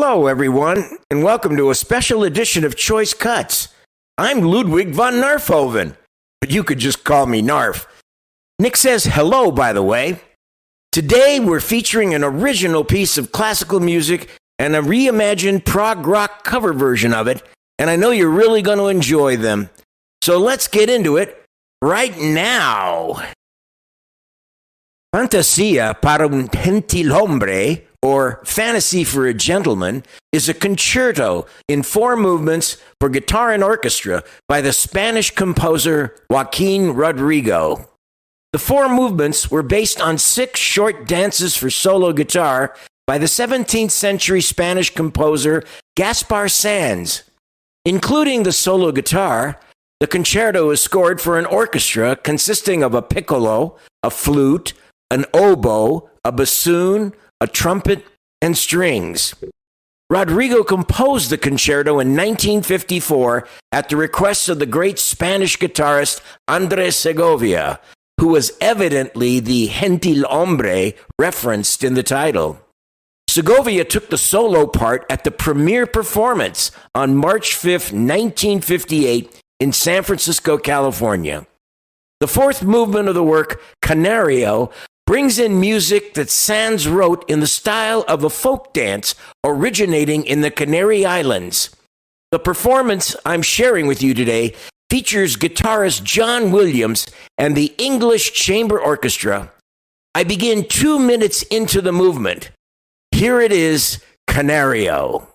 Hello, everyone, and welcome to a special edition of Choice Cuts. I'm Ludwig von Narfhoven, but you could just call me Narf. Nick says hello, by the way. Today, we're featuring an original piece of classical music and a reimagined prog rock cover version of it, and I know you're really going to enjoy them. So let's get into it right now. Fantasia Para Un Gentilhombre, or Fantasy for a Gentleman, is a concerto in 4 movements for guitar and orchestra by the Spanish composer Joaquin Rodrigo. The 4 movements were based on 6 short dances for solo guitar by the 17th century Spanish composer Gaspar Sanz. Including the solo guitar, the concerto is scored for an orchestra consisting of a piccolo, a flute, an oboe, a bassoon, a trumpet, and strings. Rodrigo composed the concerto in 1954 at the request of the great Spanish guitarist Andres Segovia, who was evidently the gentilhombre referenced in the title. Segovia took the solo part at the premiere performance on March 5, 1958 in San Francisco, California. The 4th movement of the work, Canario, brings in music that Sanz wrote in the style of a folk dance originating in the Canary Islands. The performance I'm sharing with you today features guitarist John Williams and the English Chamber Orchestra. I begin 2 minutes into the movement. Here it is, Canario.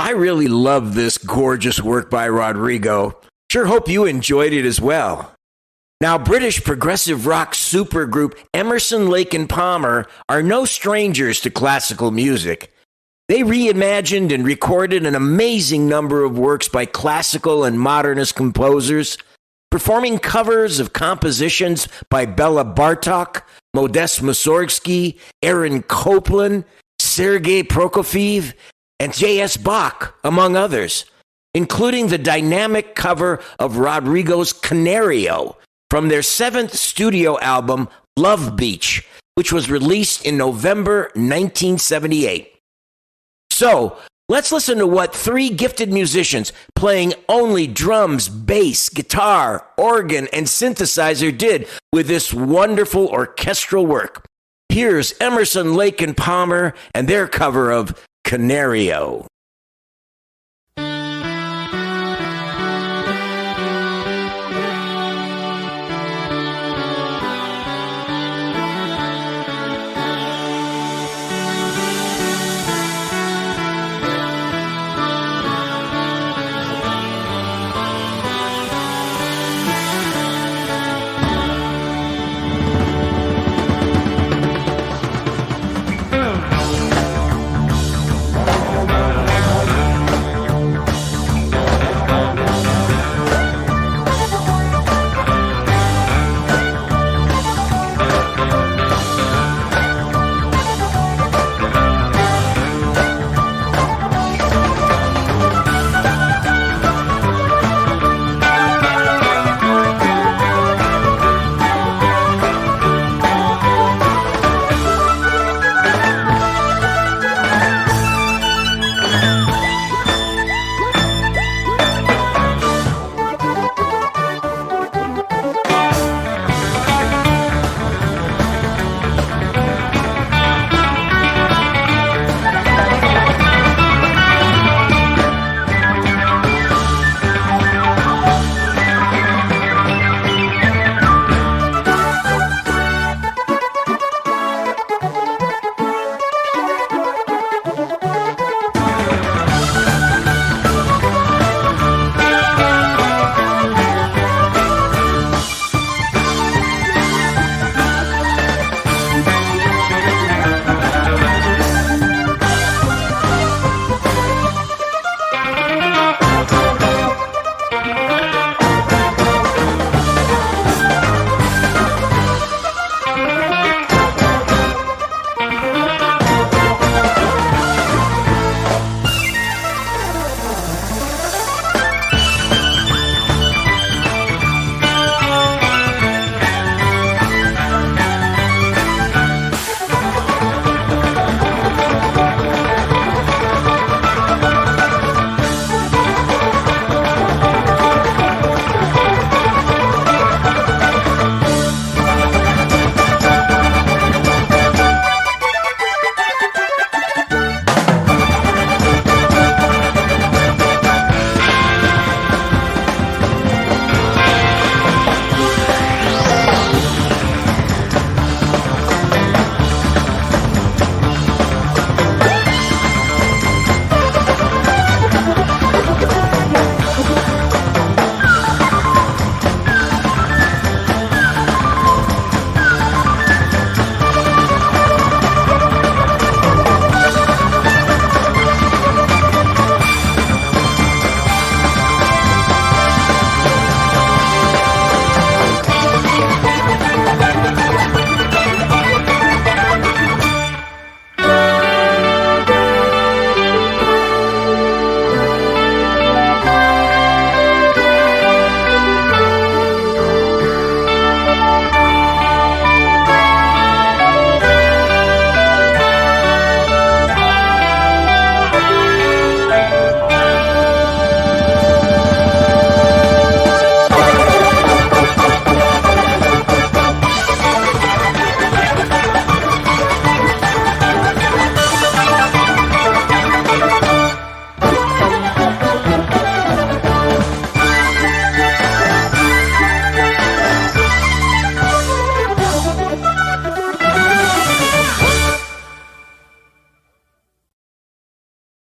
I really love this gorgeous work by Rodrigo. Sure hope you enjoyed it as well. Now, British progressive rock supergroup Emerson, Lake and Palmer are no strangers to classical music. They reimagined and recorded an amazing number of works by classical and modernist composers, performing covers of compositions by Bela Bartok, Modest Mussorgsky, Aaron Copland, Sergei Prokofiev, and J.S. Bach, among others, including the dynamic cover of Rodrigo's Canario from their 7th studio album, Love Beach, which was released in November 1978. So, let's listen to what 3 gifted musicians playing only drums, bass, guitar, organ, and synthesizer did with this wonderful orchestral work. Here's Emerson, Lake and Palmer and their cover of Canario.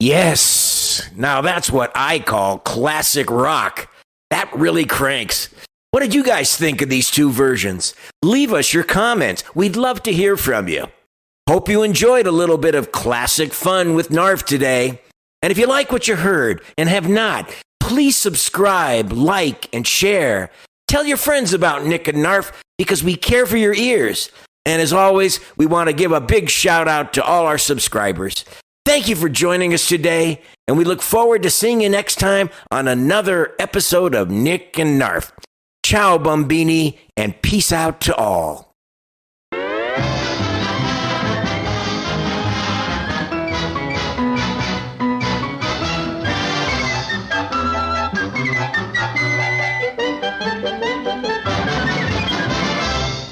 Yes, now that's what I call classic rock. That really cranks. What did you guys think of these two versions? Leave us your comments. We'd love to hear from you. Hope you enjoyed a little bit of classic fun with Knarf today. And if you like what you heard and have not, please subscribe, like, and share. Tell your friends about Nick and Knarf because we care for your ears. And as always, we want to give a big shout out to all our subscribers. Thank you for joining us today, and we look forward to seeing you next time on another episode of Nick and Knarf. Ciao, Bambini, and peace out to all.